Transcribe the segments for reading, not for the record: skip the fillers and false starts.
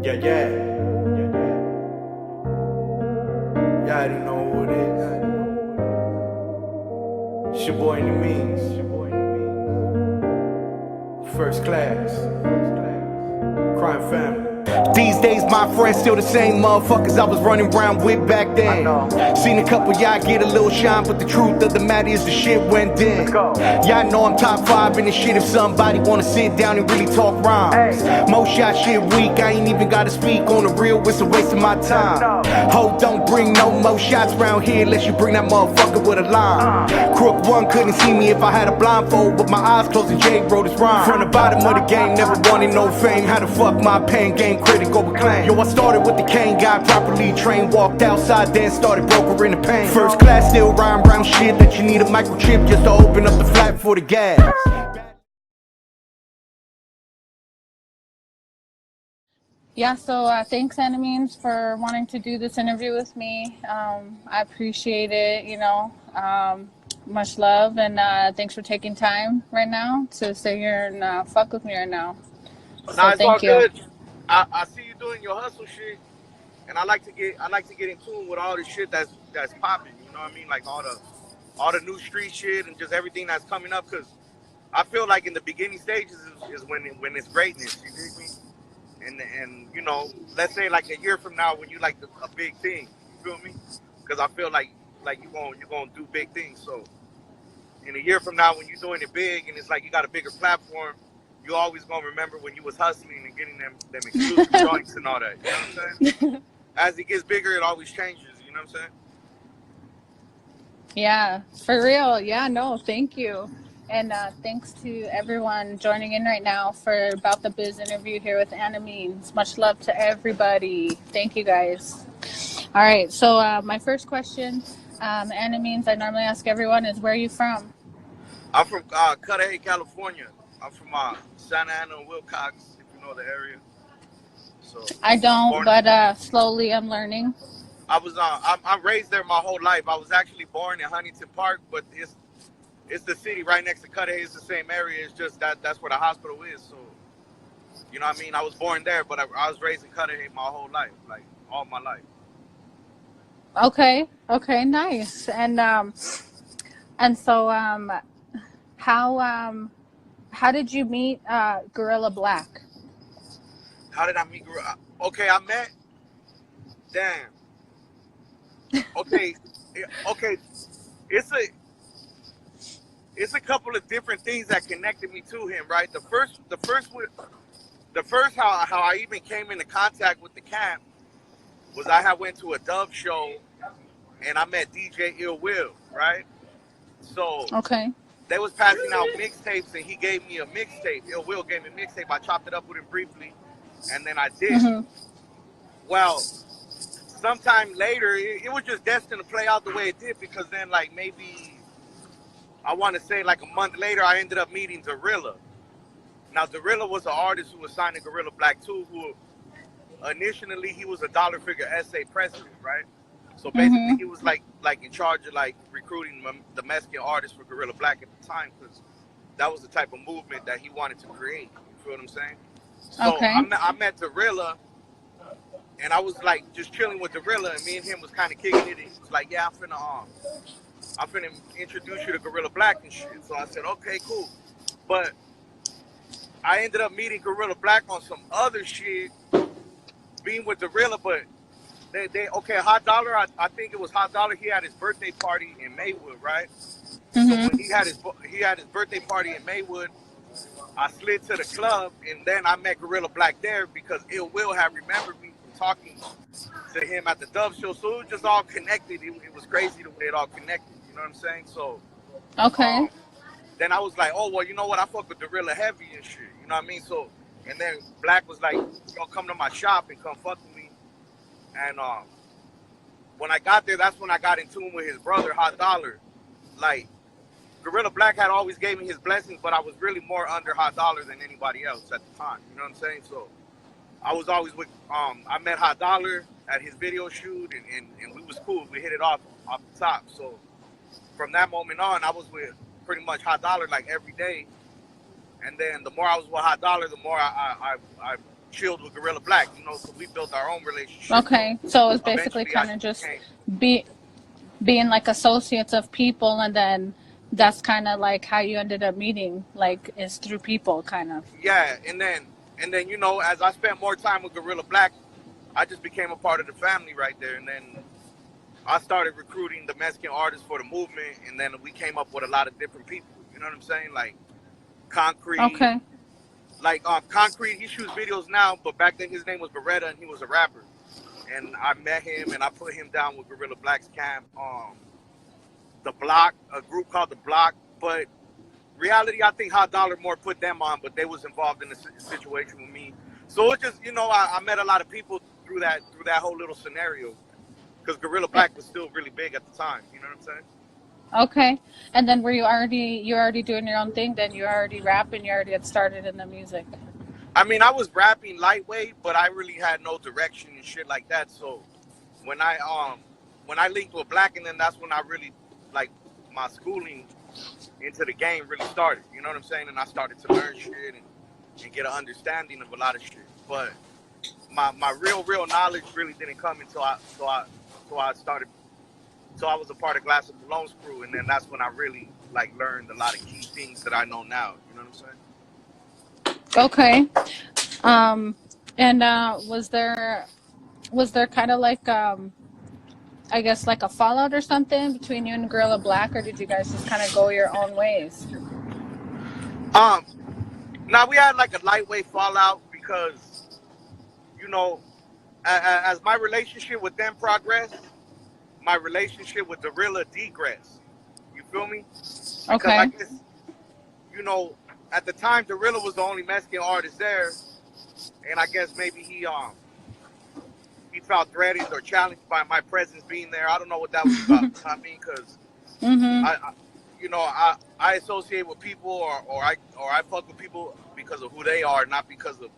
Yeah, yeah. Y'all already know who it is. It's your boy Annimeanz. First class. Crime family. These days my friends still the same motherfuckers I was running around with back then. Seen a couple y'all get a little shine, but the truth of the matter is the shit went in. Y'all know I'm top 5 in this shit if somebody wanna sit down and really talk rhymes. Most y'all shit weak, I ain't even gotta speak on the real, it's a waste of my time. Ho, don't bring no more shots round here unless you bring that motherfucker with a line. Crook one couldn't see me if I had a blindfold, but my eyes closed and Jay wrote his rhyme. From the bottom of the game, never wanted no fame. How the fuck my pen game critic overclaim? Yo, I started with the cane, got properly trained, walked outside, then started brokering the pain. First class, still rhyme round shit that you need a microchip just to open up the flap for the gas. Yeah, so thanks, Annimeanz, for wanting to do this interview with me. I appreciate it, much love, and thanks for taking time right now to sit here and fuck with me right now. So Nah, it's all thank you. good. I see you doing your hustle shit, and I like to get in tune with all the shit that's popping. You know what I mean? Like all the new street shit and just everything that's coming up. Cause I feel like in the beginning stages is when it's greatness. You dig me? And let's say like a year from now when you like a big thing. You feel me? Cause I feel like you're gonna do big things. So in a year from now when you're doing it big and it's like you got a bigger platform, you always gonna remember when you was hustling and getting them exclusive joints and all that. You know what I'm saying? As it gets bigger, it always changes. You know what I'm saying? Yeah, for real. Yeah, no, thank you. And thanks to everyone joining in right now for About the Biz interview here with Annimeanz. Much love to everybody. Thank you guys. All right, so my first question, Annimeanz, I normally ask everyone is where are you from? I'm from Cudahy, California. I'm from Santa Ana and Wilcox, if you know the area. So I I'm don't, born. but slowly I'm learning. I'm raised there my whole life. I was actually born in Huntington Park, but it's the city right next to Cudahy. It's the same area. It's just that's where the hospital is. So you know what I mean. I was born there, but I was raised in Cudahy my whole life, like all my life. Okay, okay, nice. And so how um how did you meet Gorilla Black? How did I meet? Okay, I met. Damn. Okay, okay. It's a it's a couple of different things that connected me to him. Right. The first how I even came into contact with the camp was I had went to a Dove show and I met DJ Ill Will. Right. So Okay. they was passing out mixtapes and he gave me a mixtape. Ill Will gave me a mixtape. I chopped it up with him briefly, and then I dipped. Mhm. Well, sometime later, it was just destined to play out the way it did because then, like, maybe I want to say like a month later, I ended up meeting Gorilla. Now, Gorilla was an artist who was signed to Gorilla Black too, who initially he was a dollar figure SA president, right? So basically, Mhm. he was like in charge of like recruiting the Mexican artists for Gorilla Black at the time because that was the type of movement that he wanted to create. You feel what I'm saying? So Okay. I met Gorilla, and I was like just chilling with Gorilla, and me and him was kind of kicking it. And he was like, "Yeah, I'm finna introduce you to Gorilla Black and shit." So I said, "Okay, cool." But I ended up meeting Gorilla Black on some other shit, being with Gorilla. But they okay, Hot Dollar. I think it was Hot Dollar. He had his birthday party in Maywood, right? So when Mhm. he had his birthday party in Maywood, I slid to the club, and then I met Gorilla Black there because Ill Will had remembered me from talking to him at the Dove show. So it was just all connected. It was crazy the way it all connected. You know what I'm saying? So Okay. um, then I was like, oh well, you know what? I fuck with Gorilla heavy and shit. You know what I mean? So and then Black was like, yo, come to my shop and come fuck with me. And when I got there, that's when I got in tune with his brother, Hot Dollar. Like Gorilla Black had always gave me his blessings, but I was really more under Hot Dollar than anybody else at the time. You know what I'm saying? So I was always with I met Hot Dollar at his video shoot and we was cool. We hit it off the top. So from that moment on I was with pretty much Hot Dollar like every day. And then the more I was with Hot Dollar, the more I chilled with Gorilla Black, you know, so we built our own relationship. So Okay, so it's basically eventually I kind of just became, be being like associates of people, and then that's kind of like how you ended up meeting, like is through people, kind of. yeah, and then you know, as I spent more time with Gorilla Black, I just became a part of the family right there, and then I started recruiting the Mexican artists for the movement, and then we came up with a lot of different people. You know what I'm saying? Like Concrete, Okay. Concrete. He shoots videos now, but back then his name was Beretta, and he was a rapper. And I met him, and I put him down with Gorilla Black's camp. The Block, a group called the Block, but reality, I think Hot Dollar more put them on, but they was involved in the situation with me. So it just, you know, I met a lot of people through that whole little scenario, because Gorilla Black was still really big at the time. You know what I'm saying? Okay. And then were you already doing your own thing? Then you already rapping, you already had started in the music. I mean, I was rapping lightweight, but I really had no direction and shit like that. So when I linked with Black, and then that's when I really like my schooling into the game really started. You know what I'm saying? And I started to learn shit and get an understanding of a lot of shit. But my real knowledge really didn't come until I started. So I was a part of Glass and Malone's crew, and then that's when I really like learned a lot of key things that I know now. You know what I'm saying? Okay. And was there kind of like I guess like a fallout or something between you and Gorilla Black, or did you guys just kind of go your own ways? Um, Now we had like a lightweight fallout because, you know, as my relationship with them progressed, my relationship with Gorilla degressed. You feel me? Because Okay. I guess, you know, at the time Gorilla was the only Mexican artist there, and I guess maybe he felt threatened or challenged by my presence being there. I don't know what that was about. You know what I mean? Because Mm-hmm. I associate with people or I fuck with people because of who they are, not because of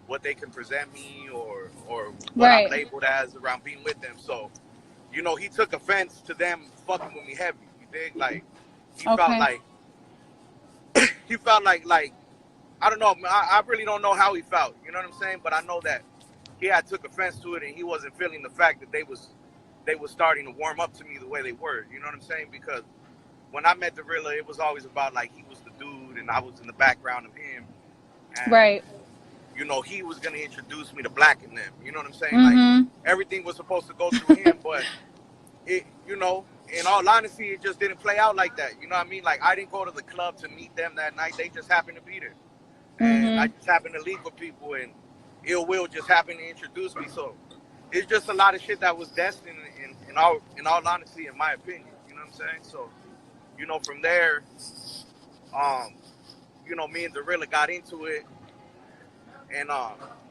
what they can present me or what I'm Right. labeled as around being with them. So, you know, he took offense to them fucking with me heavy. You dig? Like he felt Okay. like he felt like I don't know. I really don't know how he felt. You know what I'm saying? But I know that he had took offense to it, and he wasn't feeling the fact that they was starting to warm up to me the way they were. You know what I'm saying? Because when I met Gorilla, it was always about like he was the dude, and I was in the background of him, and Right. you know he was gonna introduce me to Black and them. You know what I'm saying? Like Mm-hmm. everything was supposed to go through him, but it, you know, in all honesty, it just didn't play out like that. You know what I mean? Like I didn't go to the club to meet them that night. They just happened to be there, and I Mm-hmm. just happened to link with people, and Ill Will just happened to introduce me. So it's just a lot of shit that was destined. In all honesty, in my opinion, you know what I'm saying? So, you know, from there, um, you know, me and Gorilla got into it, and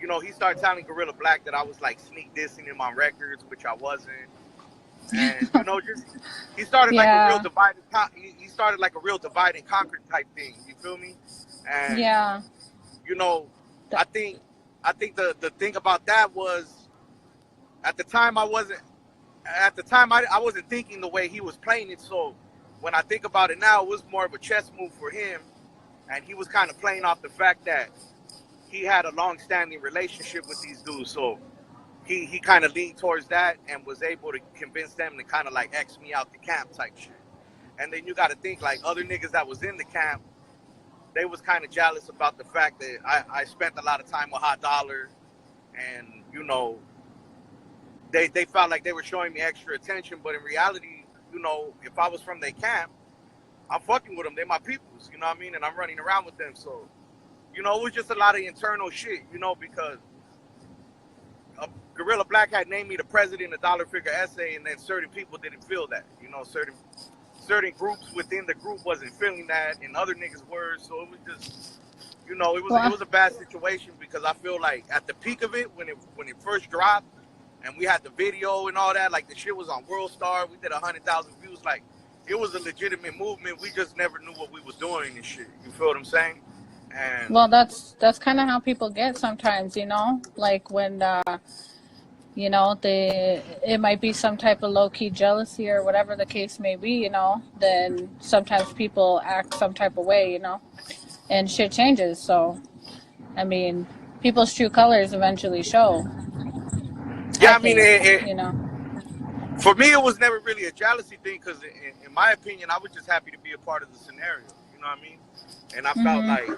you know, he started telling Gorilla Black that I was like sneak dissing in my records, which I wasn't, and you know, just he started like a real Yeah. divide. He started like a real divide and conquer type thing. You feel me? And Yeah. you know, Th- I think the thing about that was at the time I wasn't thinking the way he was playing it. So when I think about it now, it was more of a chess move for him, and he was kind of playing off the fact that he had a long-standing relationship with these dudes. So he kind of leaned towards that and was able to convince them to kind of like X me out the camp type shit. And then you got to think like other niggas that was in the camp, they was kind of jealous about the fact that I spent a lot of time with Hot Dollar, and you know they felt like they were showing me extra attention, but in reality, you know, if I was from their camp, I'm fucking with them. They're my peoples, you know what I mean? And I'm running around with them. So, you know, it was just a lot of internal shit, you know, because Gorilla Black had named me the president of Dollar Figure Essay, and then certain people didn't feel that, you know, certain groups within the group wasn't feeling that, and other niggas were. So it was just, you know, it Well, was a bad situation because I feel like at the peak of it, when it first dropped, and we had the video and all that, like the shit was on World Star. We did 100,000 views. Like it was a legitimate movement. We just never knew what we was doing and shit. You feel what I'm saying? And well, that's kind of how people get sometimes, you know, like when you know, it might be some type of low key jealousy or whatever the case may be, you know, then sometimes people act some type of way, you know, and shit changes. So, I mean, people's true colors eventually show. Yeah, I I mean, think, you know. for me, it was never really a jealousy thing because, in my opinion, I was just happy to be a part of the scenario. You know what I mean? And I felt Mhm. like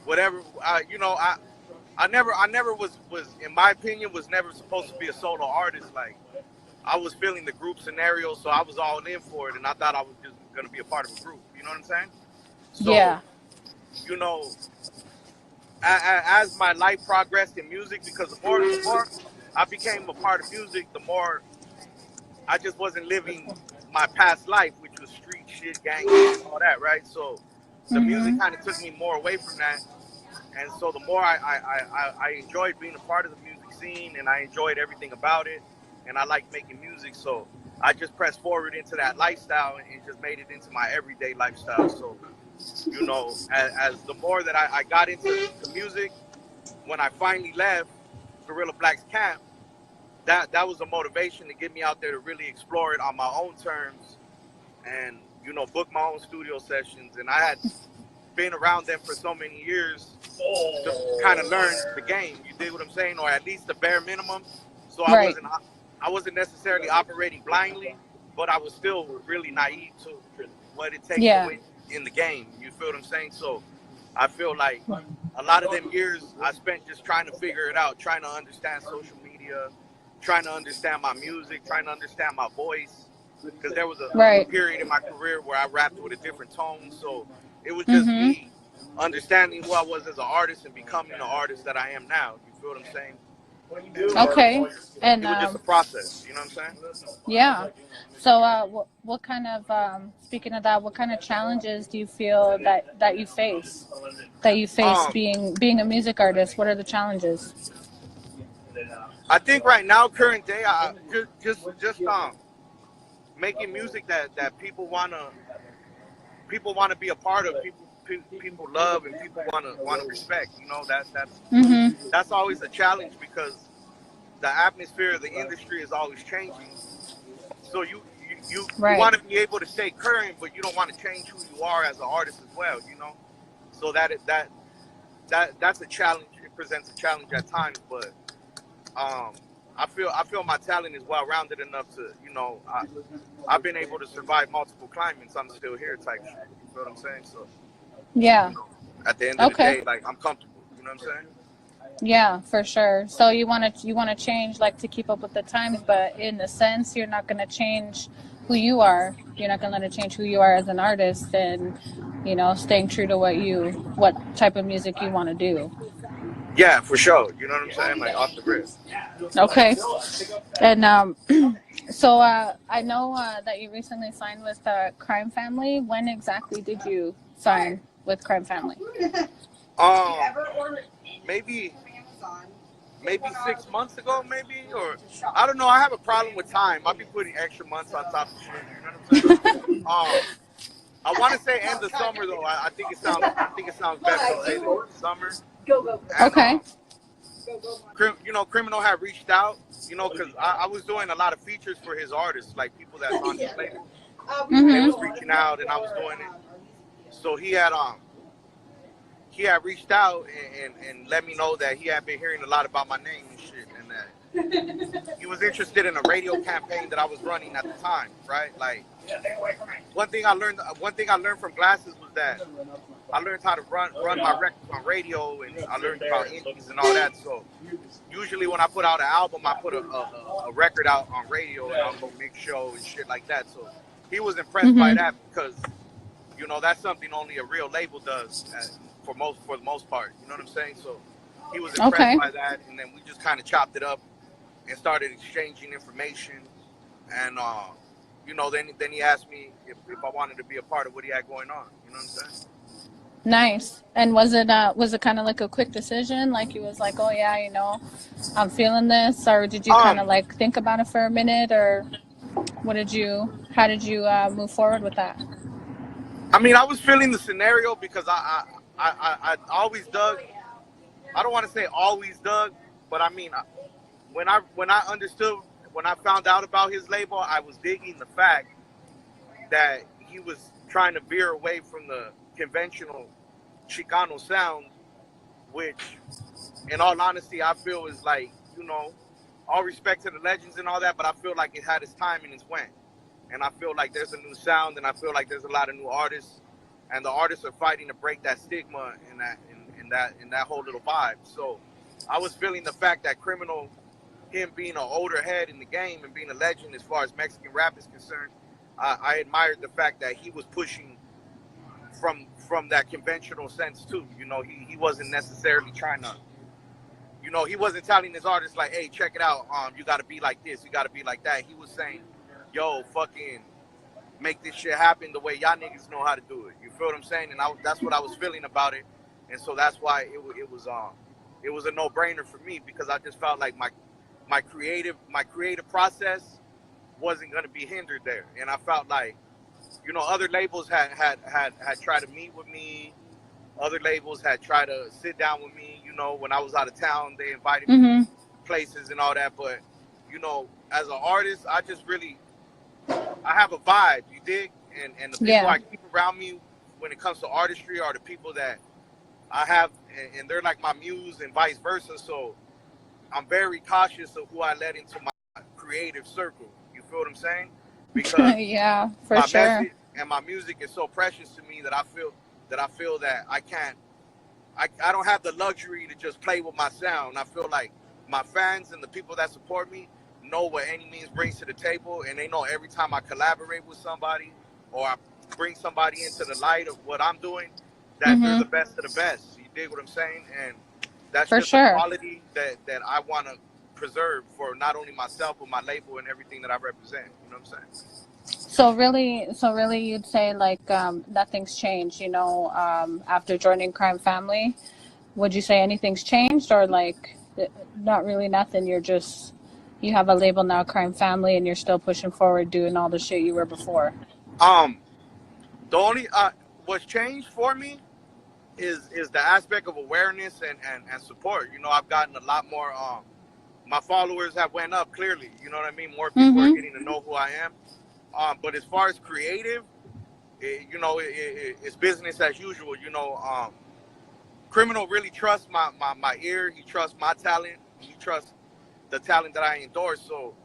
whatever, I never was, in my opinion, was never supposed to be a solo artist. Like, I was feeling the group scenario, so I was all in for it, and I thought I was just gonna be a part of a group. You know what I'm saying? So, Yeah. you know, as my life progressed in music, because the more I became a part of music, the more I just wasn't living my past life, which was street shit, gang shit, and all that, right? So the music Mhm. kind of took me more away from that. And so the more I enjoyed being a part of the music scene, and I enjoyed everything about it, and I liked making music. So I just pressed forward into that lifestyle and just made it into my everyday lifestyle. So, you know, as the more that I got into the music, when I finally left Gorilla Black's camp, that was a motivation to get me out there to really explore it on my own terms and, you know, book my own studio sessions. And I had been around them for so many years to kind of learn the game. You dig what I'm saying? Or at least the bare minimum. So Right. I wasn't necessarily operating blindly, but I was still really naive to what it takes to Yeah. win in the game. You feel what I'm saying? So I feel like a lot of them years I spent just trying to figure it out, trying to understand social media, trying to understand my music, trying to understand my voice. Because there was a Right. period in my career where I rapped with a different tone. So it was just Mhm. me understanding who I was as an artist and becoming the artist that I am now. You feel what I'm saying? And Okay. And it was just a process. You know what I'm saying? yeah. So, what kind of speaking of that, what kind of challenges do you feel that you face? That you face Um, being a music artist? What are the challenges? I think right now, current day, I just making music that people wanna be a part of, people love, and people wanna respect. You know, Mhm. that's always a challenge because the atmosphere of the industry is always changing. So you Right. want to be able to stay current, but you don't want to change who you are as an artist as well. You know, so that's a challenge. It presents a challenge at times, but um, I feel my talent is well rounded enough to, I've been able to survive multiple climates. I'm still here, type shit. You feel what I'm saying? So, Yeah. you know, at the end of the Okay. day, like, I'm comfortable. You know what I'm saying? Yeah, for sure. So you want to change like to keep up with the times, but in a sense, you're not going to change who you are. You're not going to let it change who you are as an artist, and staying true to what type of music you want to do. Yeah, for sure. You know what I'm saying? Like, off the rip. Okay. And so I know that you recently signed with Crime Family. When exactly did you sign with Crime Family? Um, maybe 6 months ago, maybe, or I don't know. I have a problem with time. I'll be putting extra months on top of shit. You know what I'm saying? Um, I want to say end of summer though. I think it sounds better to say the end of summer. And Okay. Criminal had reached out, because I was doing a lot of features for his artists, like people that's on his label. They was Mhm. reaching out, and I was doing it. So he had reached out and let me know that he had been hearing a lot about my name and shit, and that he was interested in a radio campaign that I was running at the time, right? Like, one thing I learned from Glasses was that I learned how to run my records on radio, and I learned about indies and all that. So usually when I put out an album, I put a record out on radio, and I'll go mix show and shit like that. So he was impressed by Mhm. that because that's something only a real label does, for the most part. You know what I'm saying? So he was impressed Okay. by that, and then we just kind of chopped it up and started exchanging information. And then he asked me if I wanted to be a part of what he had going on. You know what I'm saying? Nice. And was it kind of like a quick decision? Like he was like, "Oh yeah, I'm feeling this," or did you kind of Um, like think about it for a minute, or how did you move forward with that? I mean, I was feeling the scenario because I always dug. I don't want to say always dug, but I mean, when I found out about his label, I was digging the fact that he was trying to veer away from the conventional Chicano sound, which in all honesty, I feel is like, you know, all respect to the legends and all that, but I feel like it had its time and it's went. And I feel like there's a new sound, and I feel like there's a lot of new artists, and the artists are fighting to break that stigma and that whole little vibe. So I was feeling the fact that Criminal, him being an older head in the game and being a legend as far as Mexican rap is concerned, I admired the fact that he was pushing from that conventional sense too. You know, he wasn't necessarily trying to, you know, he wasn't telling his artists like, hey, check it out, you got to be like this, you got to be like that. He was saying, yo, fucking make this shit happen the way y'all niggas know how to do it. You feel what I'm saying? And that's what I was feeling about it, and so that's why it was a no-brainer for me, because I just felt like my creative process wasn't going to be hindered there, and I felt like, you know, other labels had tried to meet with me. Other labels had tried to sit down with me. You know, when I was out of town, they invited me Mm-hmm. places and all that. But, you know, as an artist, I just really, I have a vibe, you dig? And the people Yeah. I keep around me when it comes to artistry are the people that I have, and they're like my muse and vice versa. So I'm very cautious of who I let into my creative circle. You feel what I'm saying? Because Yeah, for my sure. message and my music is so precious to me that I feel that I don't have the luxury to just play with my sound. I feel like my fans and the people that support me know what Annimeanz brings to the table, and they know every time I collaborate with somebody or I bring somebody into the light of what I'm doing, that they're the Mm-hmm. best of the best. You dig what I'm saying? And that's For just a sure. quality that I want to preserve for not only myself but my label and everything that I represent. You know what I'm saying? So really, you'd say like nothing's changed, you know, after joining Crime Family. Would you say anything's changed, or like not really nothing? You have a label now, Crime Family, and you're still pushing forward, doing all the shit you were before. Um, the only what's changed for me is the aspect of awareness and support. You know, I've gotten a lot more. My followers have went up clearly. You know what I mean? More people are Mm-hmm. getting to know who I am. But as far as creative, you know, it's business as usual. You know, Criminal really trusts my ear. He trusts my talent. He trusts the talent that I endorse. So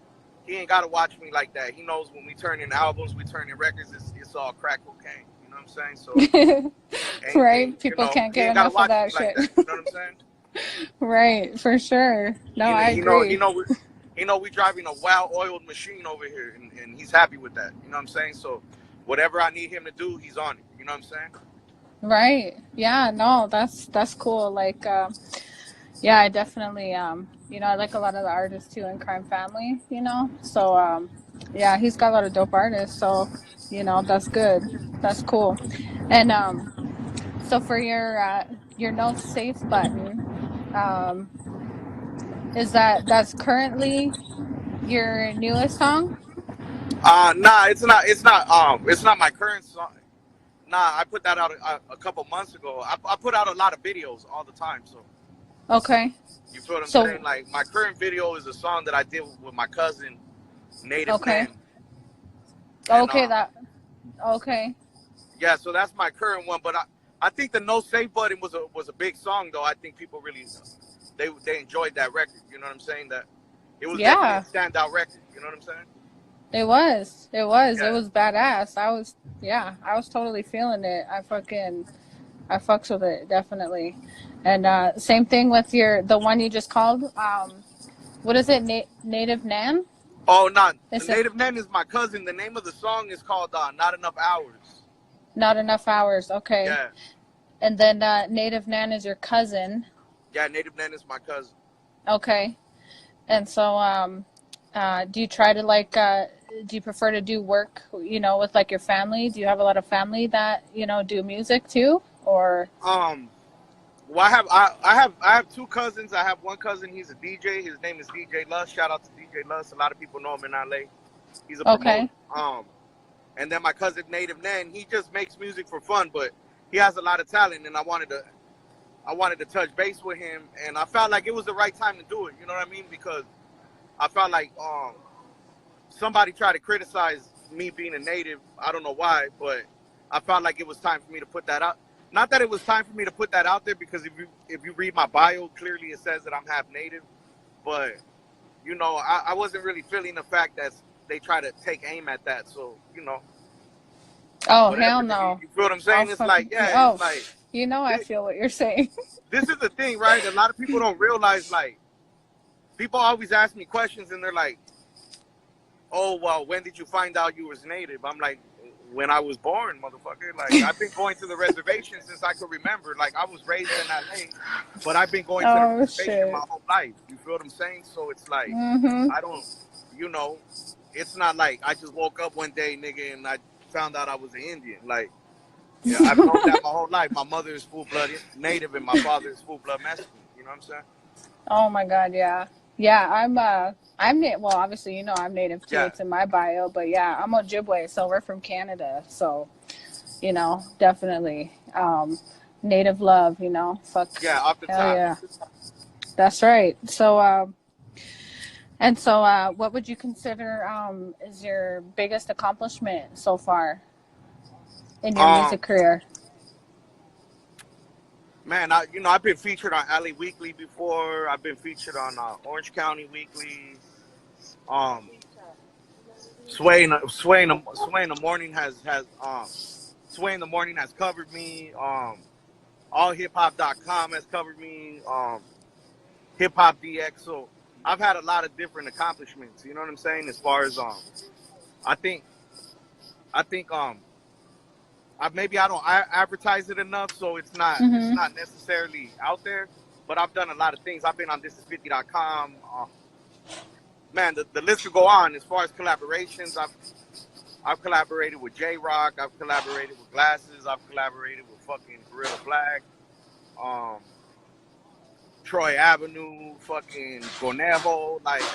he ain't got to watch me like that. He knows when we turn in albums, we turn in records, it's all crack cocaine. You know what I'm saying? So Right? you People know, can't he get ain't got to enough of watch me that like shit. that. You know what I'm saying? Right, for sure. No, I He know agree. we driving a well-oiled machine over here, and he's happy with that. You know what I'm saying? So whatever I need him to do, he's on it. You know what I'm saying? Right. Yeah, no, that's cool. Like yeah, I definitely you know, I like a lot of the artists too in Crime Family, you know. So yeah, he's got a lot of dope artists, so you know, that's good. That's cool. And so for your no safe button, um is that's currently your newest song? Nah, it's not my current song. Nah, I put that out a couple months ago. I put out a lot of videos all the time. So Okay. you feel what I'm saying? So Like my current video is a song that I did with my cousin, Native okay. Nan, and Okay, that okay. yeah, so that's my current one. But I think the No Save Button was a big song though. I think people really they enjoyed that record. You know what I'm saying? That it was definitely a Yeah. standout record. You know what I'm saying? It was. It was. It Yeah. was badass. Yeah, I was totally feeling it. I fucks with it, definitely. And same thing with the one you just called. What is it? Native Nan? Oh, not Is it Native Nan is my cousin. The name of the song is called "Not Enough Hours." Not Enough Hours? Okay. Yeah, And then Native Nan is your cousin. yeah. Native Nan is my cousin. Okay. And so do you try to like do you prefer to do work, you know, with like your family? Do you have a lot of family that, you know, do music too? Or Um, well, I have two cousins. I have one cousin. He's a DJ. His name is DJ Luss. Shout out to DJ Luss. A lot of people know him in LA. He's a promoter. okay. And then my cousin Native Nan. He just makes music for fun, but he has a lot of talent, and I wanted to touch base with him, and I felt like it was the right time to do it. You know what I mean? Because I felt like somebody tried to criticize me being a native. I don't know why, but I felt like it was time for me to put that out. not that it was time for me to put that out there, because if you read my bio, clearly it says that I'm half native. But you know, I wasn't really feeling the fact that they try to take aim at that. So you know, Oh, hell whatever. no. You feel what I'm I'll saying? It's like, fucking, yeah, oh, it's like you know, I this, feel what you're saying. this is the thing, right? A lot of people don't realize, like, people always ask me questions and they're like, oh, well, when did you find out you was native? I'm like, when I was born, motherfucker. Like, I've been going to the reservation since I could remember. Like, I was raised in LA, but I've been going to the Oh, reservation my shit. whole life. You feel what I'm saying? So it's like, Mm-hmm. I don't, you know, it's not like I just woke up one day, nigga, and I found out I was an Indian. Like, yeah, I've known that my whole life. My mother is full-blood native and my father is full-blood Mexican. You know what I'm saying? Oh my God, yeah. Yeah, well, obviously, you know, I'm native too. Yeah. It's in my bio, but yeah, I'm Ojibwe, so we're from Canada. So, you know, definitely, native love, you know, fuck, Yeah, off the hell top. yeah. That's right. So, what would you consider, is your biggest accomplishment so far in your Um, music career? Man, I've been featured on LA Weekly before. I've been featured on Orange County Weekly. Um, Sway in the Morning Sway in the Morning has covered me. AllHipHop.com has covered me. Hip Hop DX. So I've had a lot of different accomplishments. You know what I'm saying? As far as I think I think maybe I don't advertise it enough, so it's Mm-hmm. not necessarily out there. But I've done a lot of things. I've been on thisis50.com. Man, the list could go on. As far as collaborations, I've collaborated with J Rock. I've collaborated with Glasses. I've collaborated with fucking Gorilla Black, um, Troy Avenue, fucking Conejo. Like,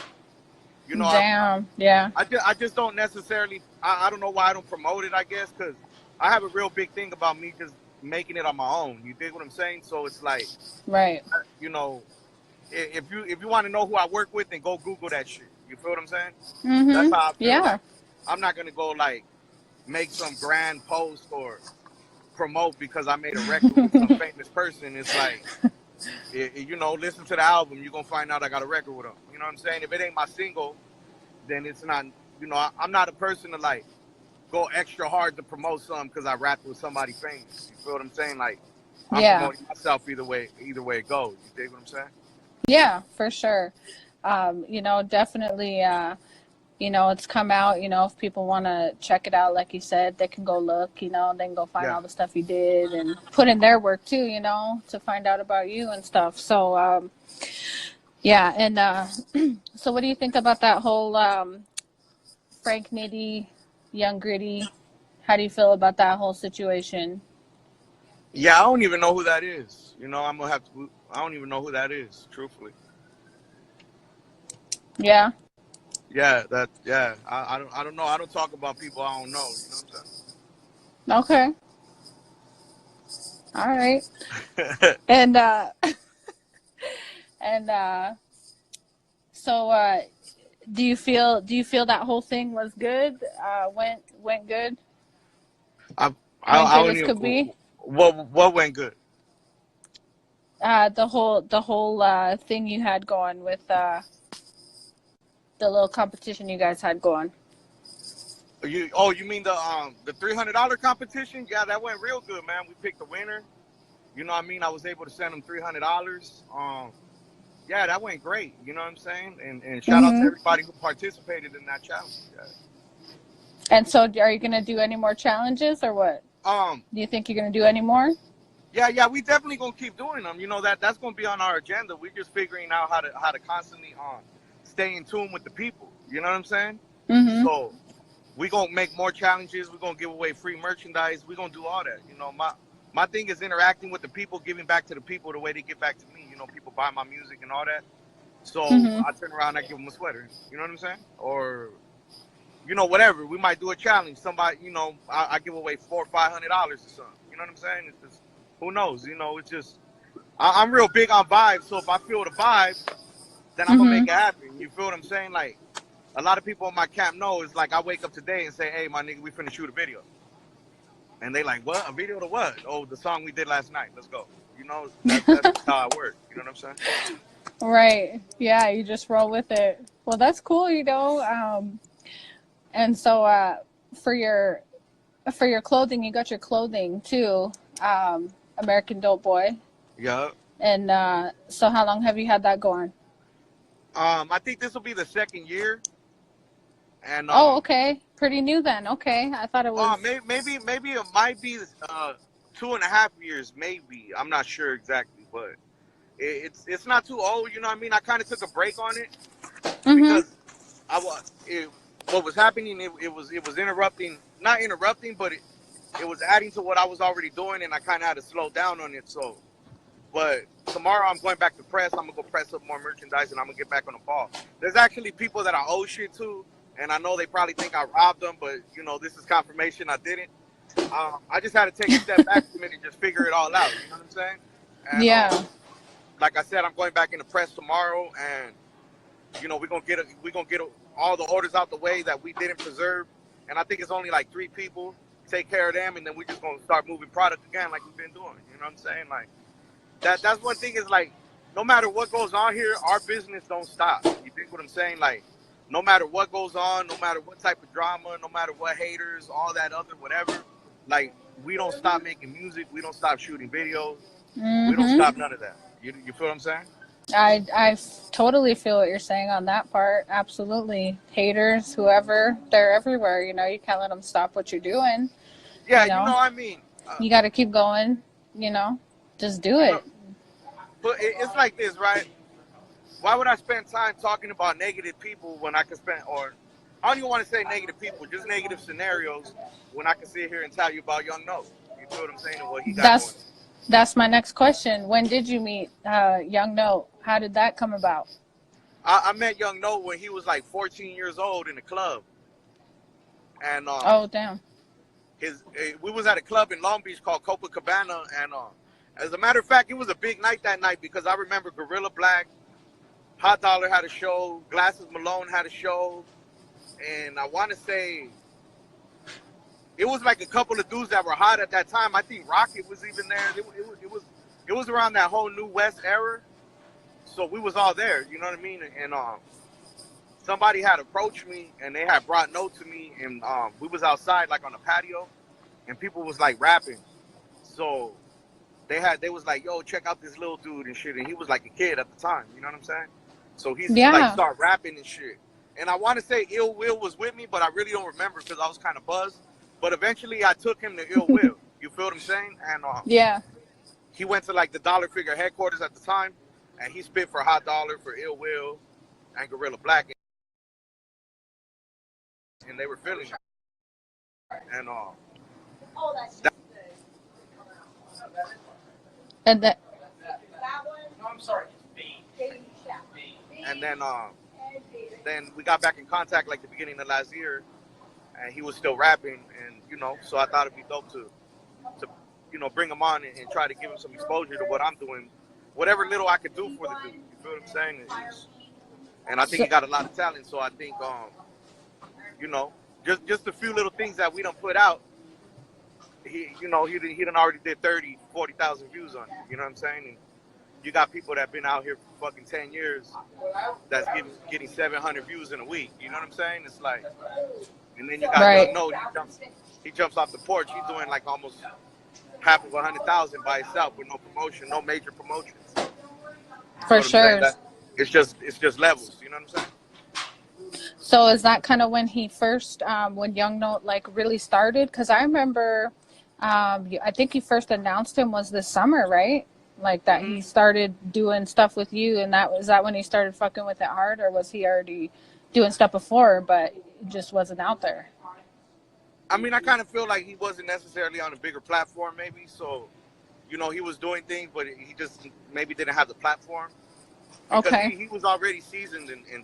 you know, Damn, yeah. I just don't necessarily. I don't know why I don't promote it. I guess because I have a real big thing about me just making it on my own. You dig what I'm saying? So it's like, Right. you know, if you want to know who I work with, then go Google that shit. You feel what I'm saying? That's Mm-hmm. how I feel. Yeah. Like, I'm not gonna go like make some grand post or promote because I made a record with some famous person. It's like, you know, listen to the album. You're gonna find out I got a record with them. You know what I'm saying? If it ain't my single, then it's not. You know, I'm not a person to like go extra hard to promote something because I rapped with somebody famous. You feel what I'm saying? Like, I'm Yeah. promoting myself either way it goes. You dig what I'm saying? Yeah, for sure. You know, definitely, you know, it's come out, you know, if people want to check it out, like you said, they can go look, you know, they can go find Yeah. all the stuff you did and put in their work too, you know, to find out about you and stuff. So, yeah. And, so what do you think about that whole, Frank Nitty, Young Gritty? How do you feel about that whole situation? Yeah, I don't even know who that is. You know, I'm gonna have to. I don't even know who that is, truthfully. Yeah. Yeah, that. Yeah, I don't know. I don't talk about people I don't know. You know Okay. All right. what I'm saying? And, and, so, do you feel that whole thing was good? Went good? I Went I good don't as even. could be? What went good? The whole thing you had going with the little competition you guys had going. You mean the $300 competition? Yeah, that went real good, man. We picked the winner. You know what I mean? I was able to send them $300. Yeah, that went great. You know what I'm saying? And shout out to Mm-hmm. everybody who participated in that challenge. Yeah. And so, are you gonna do any more challenges or what? Um, Do you think you're gonna do any more? yeah, we definitely gonna keep doing them. You know that's gonna be on our agenda. We're just figuring out how to constantly stay in tune with the people. You know what I'm saying? Mm-hmm. So we gonna make more challenges. We're gonna give away free merchandise. We're gonna do all that. You know, my thing is interacting with the people, giving back to the people the way they give back to me. You know, people buy my music and all that. So Mm-hmm. I turn around, I give them a sweater. You know what I'm saying? Or you know, whatever. We might do a challenge. Somebody, you know, I give away $400-500 or something. You know what I'm saying? It's just, who knows? You know, it's just I'm real big on vibes. So if I feel the vibe, then I'm gonna make Mm-hmm. it happen. You feel what I'm saying? Like a lot of people in my camp know it's like I wake up today and say, "Hey, my nigga, we finna shoot a video," And they like, what? A video to what? Oh, the song we did last night. Let's go. You know, that's just how I work. You know what I'm saying? Right. Yeah, you just roll with it. Well, that's cool, you know. And so for your clothing, you got your clothing too, American Dope Boy. Yeah. And so how long have you had that going? I think this will be the second year. And Oh, okay. Pretty new then. Okay. I thought it was. maybe it might be 2.5 years, maybe. I'm not sure exactly, but it's not too old. You know what I mean? I kind of took a break on it because what was happening. It was interrupting, not interrupting, but it was adding to what I was already doing, and I kind of had to slow down on it. So, but tomorrow I'm going back to press. I'm gonna go press up more merchandise, and I'm gonna get back on the ball. There's actually people that I owe shit to. And I know they probably think I robbed them, but, you know, this is confirmation I didn't. I just had to take a step back a minute and just figure it all out. You know what I'm saying? And, Yeah. like I said, I'm going back in the press tomorrow, and, you know, we're gonna get all the orders out the way that we didn't preserve. And I think it's only like 3 people. Take care of them, and then we're just gonna start moving product again like we've been doing. You know what I'm saying? Like that's one thing is like, no matter what goes on here, our business don't stop. You think what I'm saying? Like, no matter what goes on, no matter what type of drama, no matter what haters, all that other whatever, like, we don't stop making music. We don't stop shooting videos. We don't stop none of that. You feel what I'm saying? I totally feel what you're saying on that part. Absolutely. Haters, whoever, they're everywhere. You know, you can't let them stop what you're doing. Yeah, you know what I mean. You got to keep going, you know, just do it. But it's like this, right? Why would I spend time talking about negative people when I could or I don't even want to say negative people, just negative scenarios, when I can sit here and tell you about Young Note. You feel what I'm saying? And what he got going. That's my next question. When did you meet Young Note? How did that come about? I met Young Note when he was like 14 years old in a club. And oh, damn. We was at a club in Long Beach called Copacabana, and as a matter of fact, it was a big night that night because I remember Gorilla Black, Hot Dollar had a show, Glasses Malone had a show, and I want to say it was like a couple of dudes that were hot at that time. I think Rocket was even there. It was around that whole New West era, so we was all there. You know what I mean? And somebody had approached me, and they had brought Note to me, and we was outside like on a patio, and people was like rapping. So they was like, yo, check out this little dude and shit, and he was like a kid at the time. You know what I'm saying? So he's like start rapping and shit. And I want to say Ill Will was with me, but I really don't remember because I was kind of buzzed. But eventually I took him to Ill Will. You feel what I'm saying? And he went to like the Dollar Figure headquarters at the time, and he spit for Hot Dollar, for Ill Will, and Gorilla Black. And they were feeling it. And and that. No, I'm sorry. And then we got back in contact like the beginning of last year, and he was still rapping, and you know, so I thought it'd be dope to you know, bring him on and try to give him some exposure to what I'm doing, whatever little I could do for the dude. You feel what I'm saying? And I think he got a lot of talent, so I think you know, just a few little things that we don't put out. He done already did 40,000 views on it. You know what I'm saying? And you got people that have been out here for fucking 10 years that's getting 700 views in a week. You know what I'm saying? It's like, and then you got Young Note, he jumps off the porch. He's doing like almost half of 100,000 by himself with no promotion, no major promotions. For sure. It's just levels. You know what I'm saying? So is that kind of when he first, when Young Note like really started? Because I remember, I think you first announced him was this summer, right? Like that he started doing stuff with you, and was that when he started fucking with it hard, or was he already doing stuff before but it just wasn't out there? I mean, I kind of feel like he wasn't necessarily on a bigger platform, maybe. So, you know, he was doing things, but he just maybe didn't have the platform. Because he was already seasoned and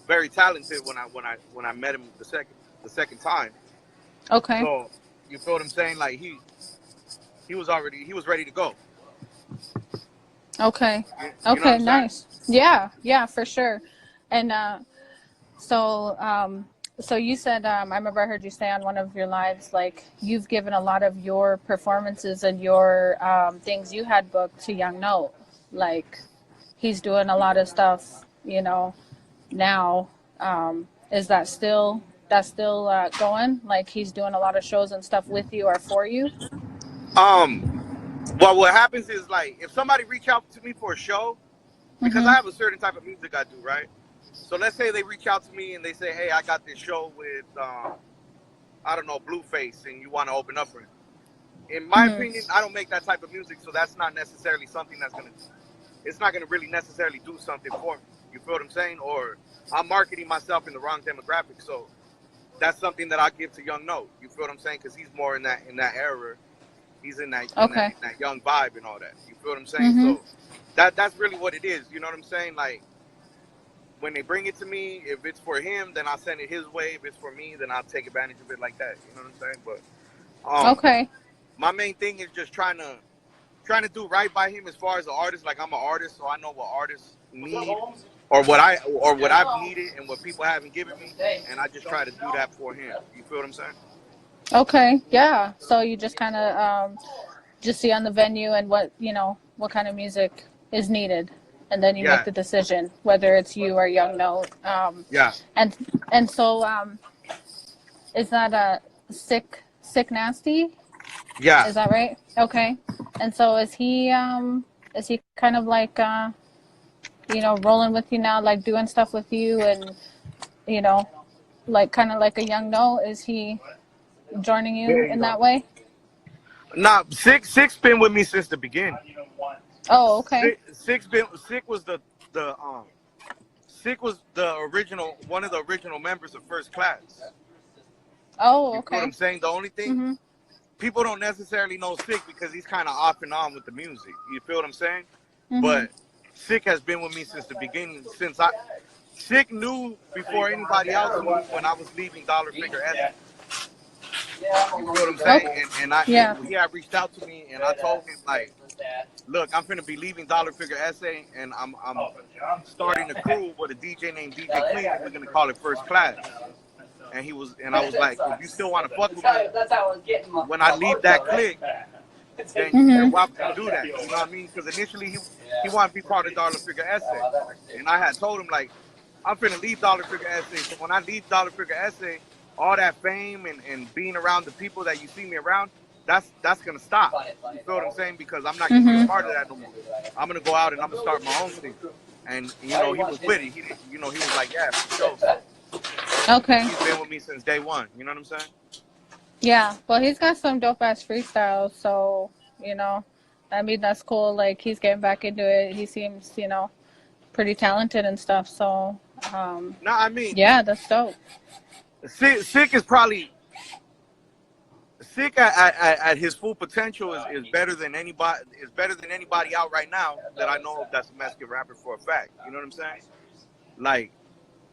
very talented when I met him the second time. Okay. So you feel what I'm saying? Like he was ready to go. Okay. You know nice. Yeah, for sure. And so So you said, I remember I heard you say on one of your lives, like you've given a lot of your performances and your things you had booked to Young Note. Like he's doing a lot of stuff, you know, now. Is that still going? Like he's doing a lot of shows and stuff with you or for you? Well, what happens is like if somebody reach out to me for a show, because I Mm-hmm. have a certain type of music I do, right? So let's say they reach out to me and they say, "Hey, I got this show with I don't know, Blueface, and you want to open up for him." In my Mm-hmm. opinion, I don't make that type of music, so that's not necessarily something it's not gonna really necessarily do something for me. You feel what I'm saying? Or I'm marketing myself in the wrong demographic, so that's something that I give to Young Note. You feel what I'm saying? Because he's more in that era. He's in that in that Okay. in that young vibe and all that. You feel what I'm saying? Mm-hmm. So that's really what it is. You know what I'm saying? Like when they bring it to me, if it's for him, then I'll send it his way. If it's for me, then I'll take advantage of it like that. You know what I'm saying? But Okay. my main thing is just trying to do right by him as far as an artist. Like I'm an artist, so I know what artists need or what I've needed and what people haven't given me, and I just try to do that for him. You feel what I'm saying? Okay. Yeah. So you just kind of just see on the venue and what kind of music is needed, and then you make Yeah, the decision whether it's you or Young Note. yeah, And and so is that a sick nasty? yeah. Is that right? Okay. And so is he kind of like rolling with you now, like doing stuff with you, and you know like kind of like a Young Note? Is he joining There you you in go. that way? Nah, six been with me since the beginning. Oh, okay. Sick was the Sick was the original one of the original members of First Class. Oh, You feel what I'm okay. saying? The only thing Mhm. people don't necessarily know Sick because he's kind of off and on with the music. You feel what I'm saying? Mhm. But Sick has been with me since the beginning. Since I Sick knew before anybody else knew when I was leaving Dollar Figure Essay. You feel what I'm saying? Okay. And Yeah. he had reached out to me and I told him like, look, I'm finna be leaving Dollar Figure Essay and I'm starting a crew with a DJ named DJ Clean and we're gonna call it First Class. And I was like, if you still want to fuck with me when I leave that clique, then you're Mhm. welcome to do that. You know what I mean? Because initially he wanted to be part of Dollar Figure Essay, and I had told him like I'm finna leave Dollar Figure Essay. So when I leave Dollar Figure Essay, all that fame and being around the people that you see me around, that's gonna stop. You feel what I'm saying? Because I'm not gonna be a Mhm. part of that no more. I'm gonna go out and I'm gonna start my own thing. And he was with it. He was like, yeah, for sure. So Okay. he's been with me since day one. You know what I'm saying? Yeah. Well, he's got some dope ass freestyles, so you know, I mean that's cool. Like he's getting back into it. He seems pretty talented and stuff. So No, I mean, yeah, that's dope. Sick is probably Sick at his full potential is better than anybody out right now that I know of that's a Mexican rapper for a fact. You know what I'm saying? Like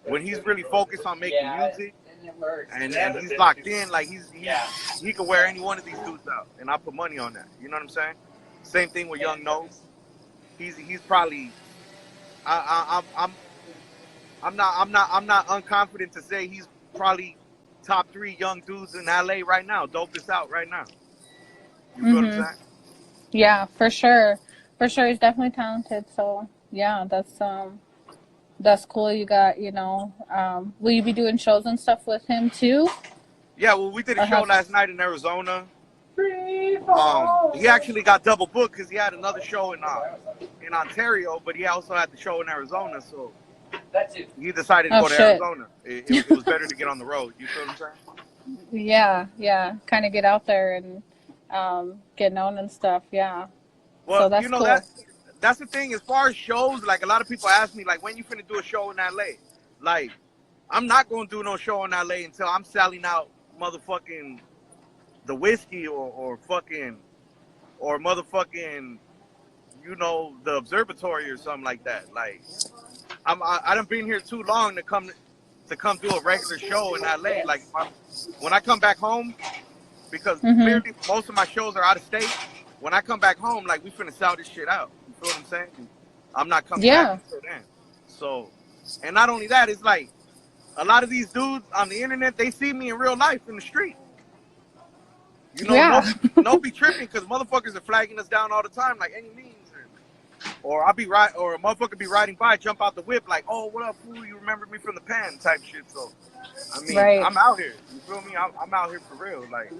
when he's really focused on making music and he's locked in, like he could wear any one of these dudes out, and I put money on that. You know what I'm saying? Same thing with Young No. He's probably I'm not unconfident to say he's probably top 3 young dudes in LA right now, dopest out right now. You feel what I'm Mhm. saying? Yeah, for sure. For sure, he's definitely talented. So yeah, that's cool. You got will you be doing shows and stuff with him too, Yeah, well, we did a or show have? last night in Arizona. He actually got double booked because he had another show in Ontario, but he also had the show in Arizona. So he decided to Oh go to shit. Arizona. It was better to get on the road. You feel what I'm saying? Yeah, yeah. Kind of get out there and get known and stuff. Yeah. Well, So that's cool. that's the thing. As far as shows, like a lot of people ask me, like, when you finna do a show in LA? Like, I'm not gonna do no show in LA until I'm selling out motherfucking the whiskey or fucking or motherfucking the observatory or something like that. Like I done been here too long to come do a regular show in LA. Like when I come back home, because Mhm. clearly most of my shows are out of state. When I come back home, like we finna sell this shit out. You feel what I'm saying? I'm not coming back Yeah. until then. So, and not only that, it's like a lot of these dudes on the internet, they see me in real life in the street. You know, Yeah. no be tripping because motherfuckers are flagging us down all the time, like any means. Or or a motherfucker be riding by, jump out the whip, like, oh, what up, fool? You remember me from the pen, type shit. So, I mean, Right. I'm out here. You feel me? I'm out here for real. Like,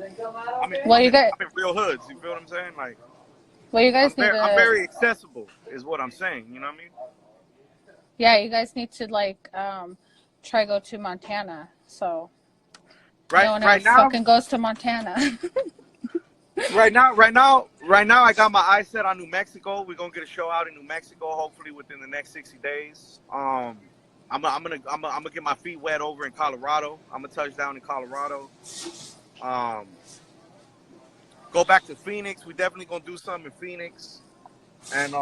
Well, you guys, I'm in real hoods. You feel what I'm saying? Like, well, you guys need I'm to, very accessible, is what I'm saying. You know what I mean? yeah, you guys need to like try go to Montana. So Right, no one ever right now, fucking goes to Montana. right now, I got my eyes set on New Mexico. We're gonna get a show out in New Mexico, hopefully within the next 60 days. I'm gonna get my feet wet over in Colorado. I'm gonna touch down in Colorado. Um, go back to Phoenix. We definitely gonna do something in Phoenix, and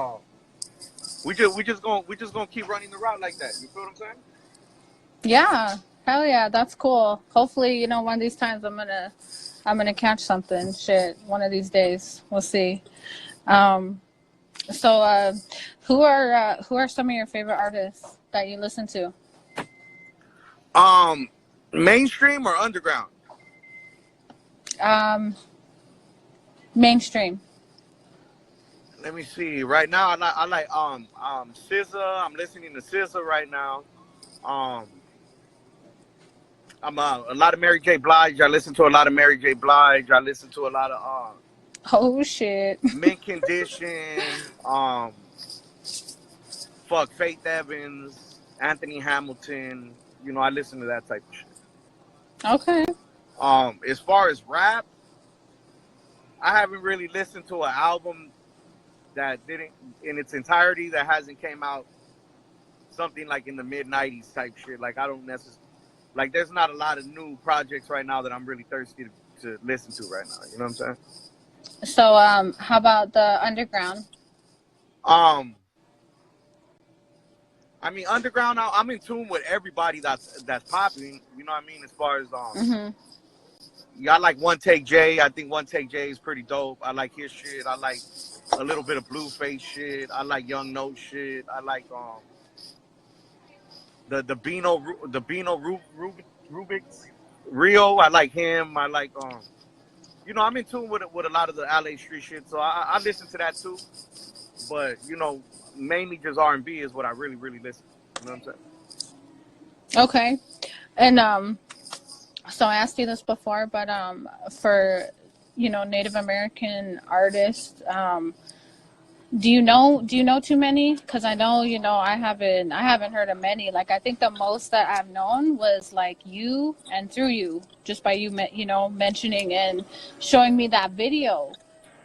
we just gonna keep running the route like that. You feel what I'm saying? Yeah, hell yeah, that's cool. Hopefully, you know, one of these times I'm gonna catch something. Shit, one of these days, we'll see. Um, so who are some of your favorite artists that you listen to? Mainstream or underground? Um, Mainstream. Let me see. Right now, I like SZA. I'm listening to SZA right now. Um, I'm a lot of Mary J. Blige. I listen to a lot of Mary J. Blige. I listen to a lot of Oh shit. Mint Condition. Fuck Faith Evans, Anthony Hamilton. You know, I listen to that type of shit. Okay. As far as rap, I haven't really listened to an album that didn't in its entirety that hasn't came out something like in the mid 90s type shit. Like I don't necessarily like there's not a lot of new projects right now that I'm really thirsty to listen to right now. You know what I'm saying? So how about the underground? Um I mean underground now I'm in tune with everybody that's popping, you know what I mean, as far as Mhm. yeah, I like One Take J. I think One Take J is pretty dope. I like his shit. I like a little bit of Blueface shit. I like Young Note shit. I like the Bino Rubik's Rio. I like him. I like you know, I'm in tune with a lot of the LA street shit, so I listen to that too. But you know, mainly just R&B is what I really listen to. You know what I'm saying? Okay. And so I asked you this before, but for you know Native American artists, do you know too many? Because I know you know I haven't heard of many. Like I think the most that I've known was like you and through you, just by you you know mentioning and showing me that video.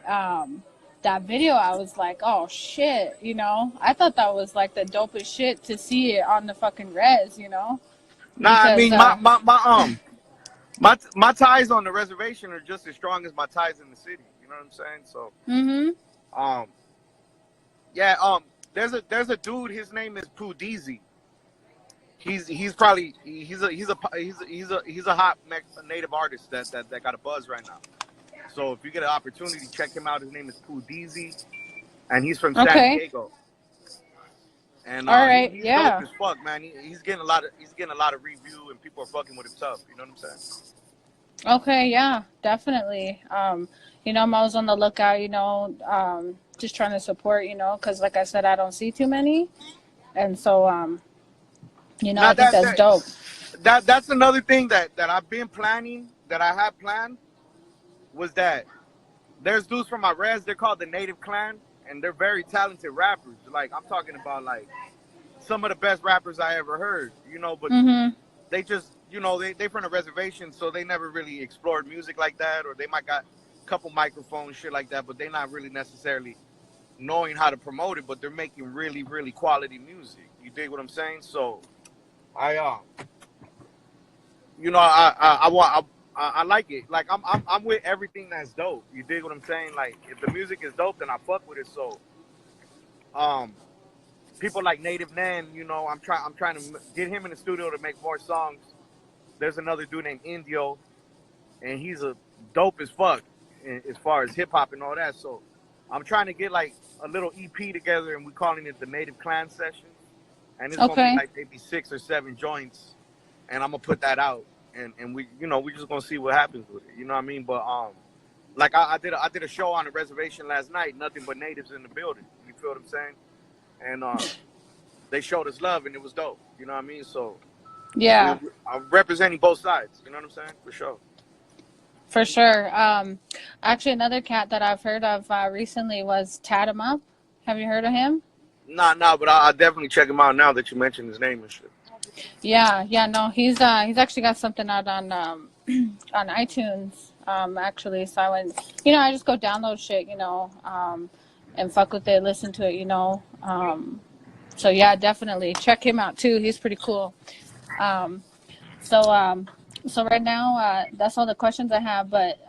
Um, that video, I was like, oh shit, you know. I thought that was like the dopest shit to see it on the fucking res, you know, Nah, I because mean my ties on the reservation are just as strong as my ties in the city. You know what I'm saying? So mhm. um yeah there's a dude. His name is Pudizi. He's probably he's a hot native artist that got a buzz right now. So if you get an opportunity, check him out. His name is Pudizi, and he's from San Okay. Diego. And All right. he's dope Yeah. as fuck, man. He's getting a lot of review, and people are fucking with him tough. You know what I'm saying? Okay. Yeah. Definitely. You know, I'm always on the lookout. You know, just trying to support. You know, because like I said, I don't see too many, and so you know, Now I think that's dope. that's another thing that I've been planning, that I had planned, was that there's dudes from my res. They're called the Native Clan, and they're very talented rappers. Like I'm talking about like some of the best rappers I ever heard. You know, but Mhm. they just you know they from the reservation, so they never really explored music like that, or they might got a couple microphones, shit like that, but they're not really necessarily knowing how to promote it. But they're making really quality music. You dig what I'm saying? So I you know I want. I like it. Like I'm with everything that's dope. You dig what I'm saying? Like if the music is dope, then I fuck with it. So um, people like Native Nan, you know, I'm trying to get him in the studio to make more songs. There's another dude named Indio, and he's a dope as fuck as far as hip hop and all that. So I'm trying to get like a little EP together, and we're calling it the Native Clan Sessions. And it's gonna be Okay. like maybe 6 or 7 joints. and I'm gonna put that out, and we, we just gonna see what happens with it. You know what I mean? But like I did a show on the reservation last night. Nothing but natives in the building. You feel what I'm saying? And they showed us love, and it was dope. You know what I mean? So Yeah, I'm representing both sides. You know what I'm saying? For sure. for sure. Actually, another cat that I've heard of recently was Tat 'em Up. Have you heard of him? Nah, but I'll definitely check him out now that you mentioned his name and shit. Yeah, no, he's actually got something out on on iTunes, actually. So I went, I just go download shit, and fuck with it, listen to it, so yeah, definitely check him out too. He's pretty cool. Um, so right now, that's all the questions I have. But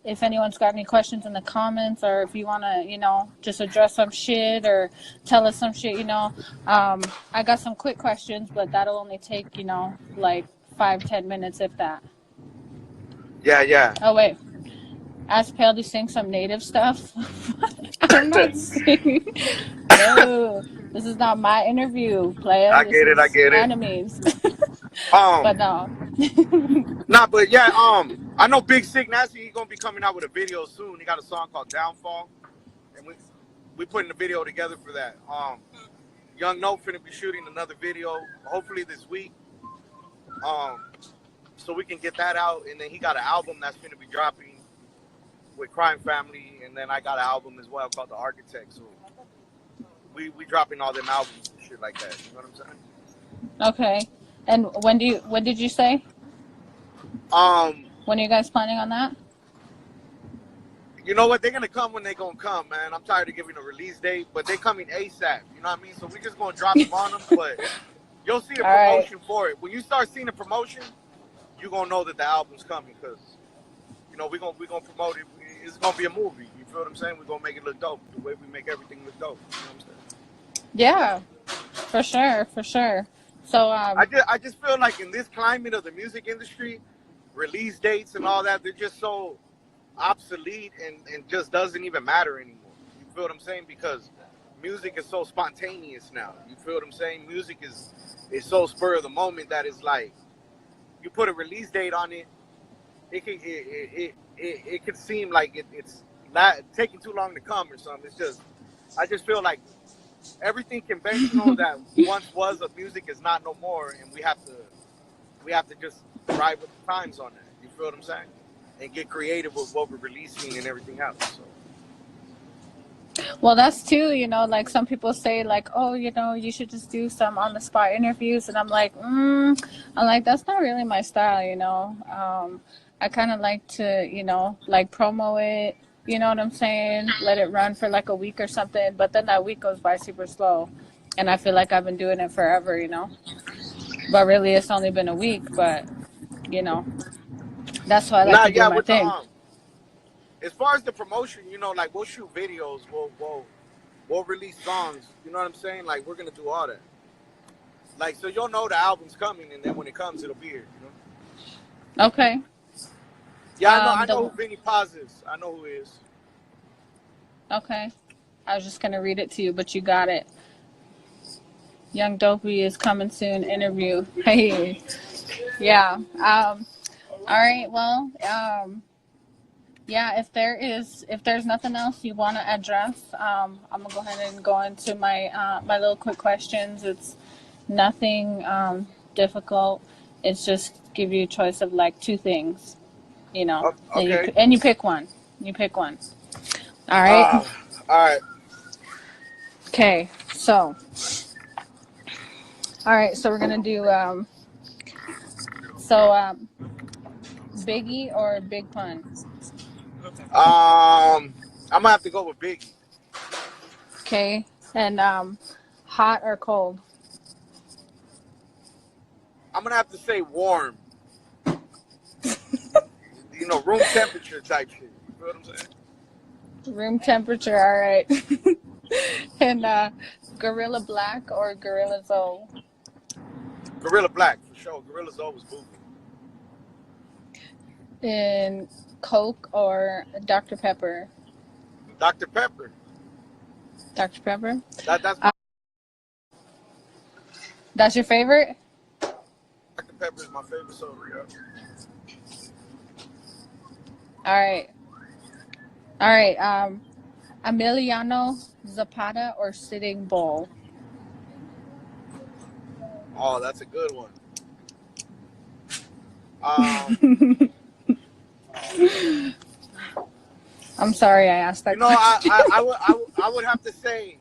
if anyone's got any questions in the comments, or if you want to, just address some shit or tell us some shit, I got some quick questions, but that'll only take, like 5-10 minutes, if that. Yeah. Oh wait, ask Pale to sing some native stuff. I'm not singing. No, this is not my interview, player. I This get it. I is get it. Annimeanz. But Um, no. Nah, but yeah. I know Big Sick Nasty. He's gonna be coming out with a video soon. He got a song called Downfall, and we putting the video together for that. Young Note finna be shooting another video, hopefully this week. So we can get that out, and then he got an album that's finna be dropping with Crime Family, and then I got an album as well called The Architect. So we dropping all them albums and shit like that. You know what I'm saying? Okay. And when did you say? When are you guys planning on that? You know what? They're gonna come when they gonna come, man. I'm tired of giving a release date, but they coming ASAP. You know what I mean? So we just gonna drop them on them, but you'll see the promotion for it. When you start seeing the promotion, you gonna know that the album's coming, because we gonna promote it. It's gonna be a movie. You feel what I'm saying? We're gonna make it look dope. The way we make everything look dope. You know what I'm saying? Yeah, for sure. So I just feel like in this climate of the music industry, release dates and all that, they're just so obsolete and just doesn't even matter anymore. You feel what I'm saying? Because music is so spontaneous now. You feel what I'm saying? Music is so spur of the moment that it's like, you put a release date on it, it could seem like it's not taking too long to come or something. It's just, I just feel like everything conventional that once was of music is not no more, and we have to just ride with the times on that. You feel what I'm saying? And get creative with what we're releasing and everything else. So. well, that's too, like some people say, like, oh, you should just do some on the spot interviews, and I'm like, that's not really my style. I kind of like to, like promo it. You know what I'm saying? Let it run for like a week or something, but then that week goes by super slow, and I feel like I've been doing it forever. But really, it's only been a week. But that's why I like to do my thing. As far as the promotion, like we'll shoot videos, we'll release songs. You know what I'm saying? Like we're gonna do all that. Like, so you'll know the album's coming, and then when it comes, it'll be here. Okay. Yeah, I know who Vinny Paz is. I know who he is. Okay. I was just gonna read it to you, but you got it. Young Dopey is coming soon. Interview. Hey. Yeah. All right. Well. Yeah. If there's nothing else you want to address, I'm gonna go ahead and go into my my little quick questions. It's nothing difficult. It's just give you a choice of like two things. Okay. And you pick one. All right. All right. Okay. So. All right. So we're gonna do Biggie or Big Pun? I'm gonna have to go with Biggie. Okay. And hot or cold? I'm gonna have to say warm. Room temperature type shit. You feel what I'm saying? Room temperature. All right. And Gorilla Black or Gorilla Zoe? Gorilla Black for sure. Gorilla Zoe was moving. In Coke or Dr. Pepper? Dr. Pepper. Dr. Pepper. That's That's your favorite? Dr. Pepper is my favorite soda. Yeah. All right. All right. Emiliano Zapata or Sitting Bull? Oh, that's a good one. Um, I'm sorry I asked you that know, question. I would have to say,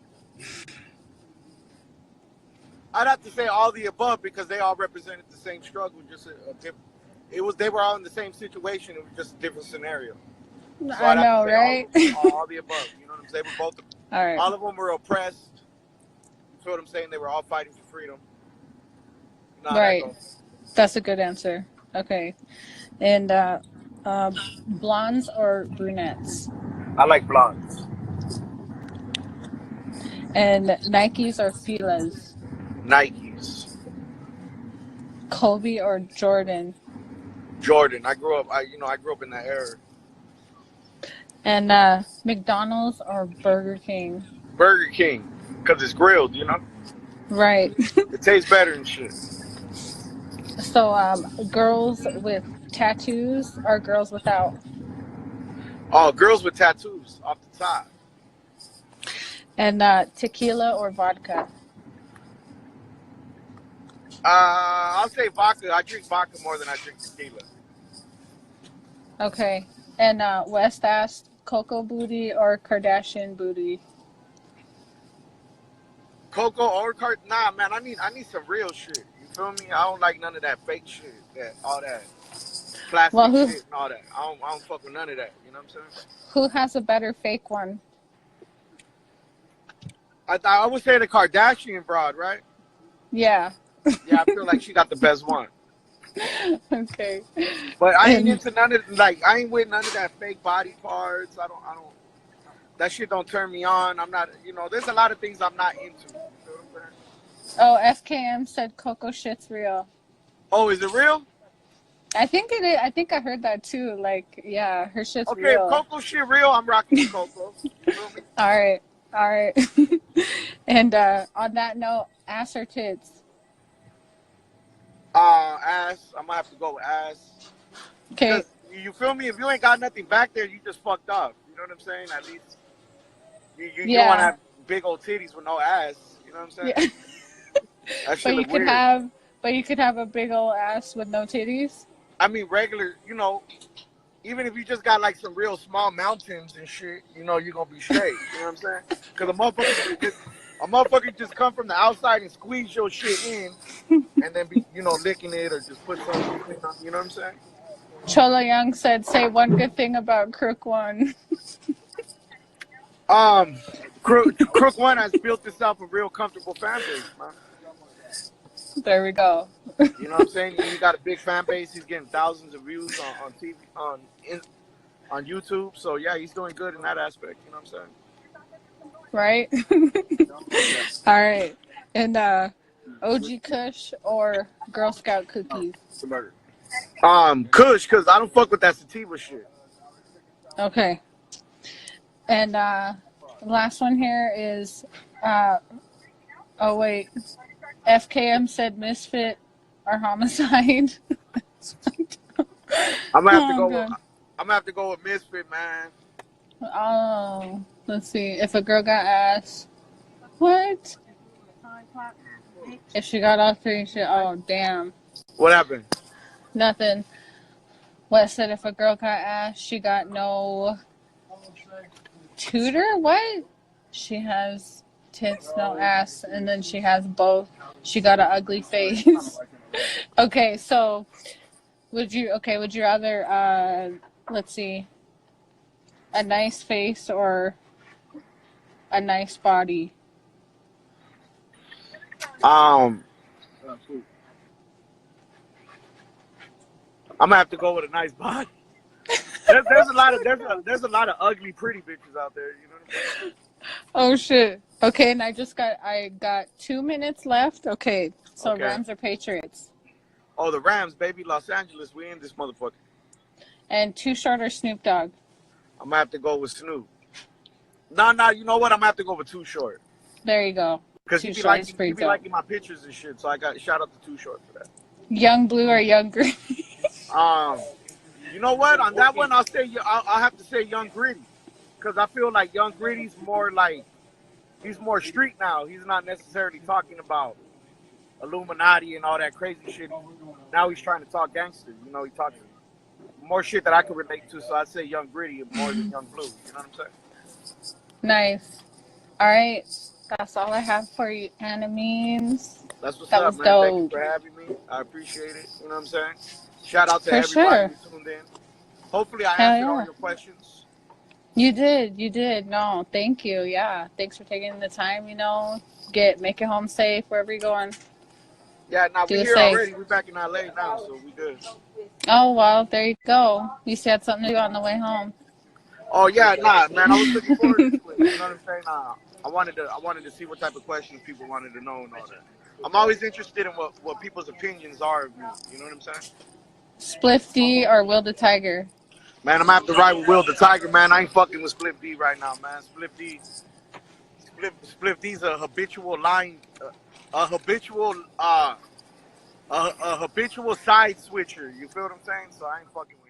I'd have to say all the above because they all represented the same struggle, just a different. They were all in the same situation. It was just a different scenario. So I I'd have to know, say all right? of them, all the above. You know what I'm saying? They were both, All right. all of them were oppressed. You feel what I'm saying? They were all fighting for freedom. You know how that Right. goes. That's a good answer. Okay. And uh, blondes or brunettes? I like blondes. And Nikes or Fila's? Nikes. Kobe or Jordan? Jordan. I grew up in that era. And McDonald's or Burger King? Burger King, because it's grilled, you know? Right. It tastes better and shit. So girls with tattoos or girls without? Oh, girls with tattoos off the top. And tequila or vodka? I'll say vodka. I drink vodka more than I drink tequila. Okay. And West asked Coco booty or Kardashian booty? Coco or cart? Nah, man. I need some real shit. You feel me? I don't like none of that fake shit. All that Well, plastic shit and all that. I don't fuck with none of that. You know what I'm saying? who has a better fake one? I would say the Kardashian broad, right? Yeah. Yeah, I feel like she got the best one. Okay. But I ain't And into none of I ain't with none of that fake body parts. I don't. That shit don't turn me on. I'm not. There's a lot of things I'm not into. You feel what I'm saying? oh, FKM said Coco shit's real. Oh, is it real? I think it is. I think I heard that too. Like, yeah, her shit's Okay, if real. Coco shit real, I'm rocking with Coco. You feel me? All right. All right. And on that note, ass or tits? Ass. I'm gonna have to go with ass. Okay. Because you feel me? If you ain't got nothing back there, you just fucked up. You know what I'm saying? At least you don't want to Yeah. have big old titties with no ass. You know what I'm saying? Yeah. That But shit you look could weird. have a big old ass with no titties. I mean, regular. Even if you just got like some real small mountains and shit, you're gonna be straight. You know what I'm saying? Because a motherfucker just come from the outside and squeeze your shit in, and then be licking it or just put something between them. You know what I'm saying? Chola Young said, "Say one good thing about Crook One." Crook One has built itself a real comfortable fan base, man. There we go. You know what I'm saying? He got a big fan base. He's getting thousands of views on TV on YouTube. So yeah, he's doing good in that aspect. You know what I'm saying? Right? Yeah. All right. And OG Kush or Girl Scout cookies? It's a burger. Kush, cause I don't fuck with that sativa shit. Okay. And last one here is oh wait. FKM said Misfit or Homicide. I'm gonna have to Oh go. god. I'm gonna have to go with Misfit, man. Oh, let's see. If a girl got ass, what? If she got all three, oh damn, What happened? nothing. What said if a girl got ass, she got no tutor? What? She has tits, no ass, and then she has both. She got an ugly face. Okay, so would you rather let's see, a nice face or a nice body? I'm gonna have to go with a nice body. There's a lot of ugly, pretty bitches out there. You know what I'm saying? Oh shit. Okay, and I got 2 minutes left. Okay, so Okay. Rams or Patriots? Oh, the Rams, baby, Los Angeles. We in this motherfucker. And Too Short or Snoop Dogg? I'm gonna have to go with Snoop. No, you know what? I'm gonna have to go with Too Short. There you go. Because Too he be Short is liking pretty dope. my pictures and shit. So I got shout out to Too Short for that. Young blue or young green? Um, you know what? On that one, I'll have to say Young Gritty, because I feel like Young Gritty's more like he's more street now. He's not necessarily talking about Illuminati and all that crazy shit. Now he's trying to talk gangster. You know, he talks more shit that I can relate to. So I'd say Young Gritty more than Young Blue. You know what I'm saying? Nice. All right. That's all I have for you, Annimeanz. That's what's That up, was man. Thank you dope. for having me. I appreciate it. You know what I'm saying? Shout out to For everybody sure. who tuned in. Hopefully, I Hell answered all yeah. your questions. You did. You did. No, thank you. Yeah. Thanks for taking the time, make it home safe wherever you're going. Yeah, now Do we it here safe. already. We back in LA now, so we good. Oh, well, there you go. You had something to do on the way home. Oh yeah, nah, man. I was looking forward to it. You know what I'm saying? I wanted to see what type of questions people wanted to know and all that. I'm always interested in what people's opinions are of me. You know what I'm saying? Spliff D or Will the Tiger? Man, I'm gonna have to ride with Will the Tiger, man. I ain't fucking with Spliff D right now, man. Spliff D's a habitual line, a habitual, a habitual side switcher. You feel what I'm saying? So I ain't fucking with.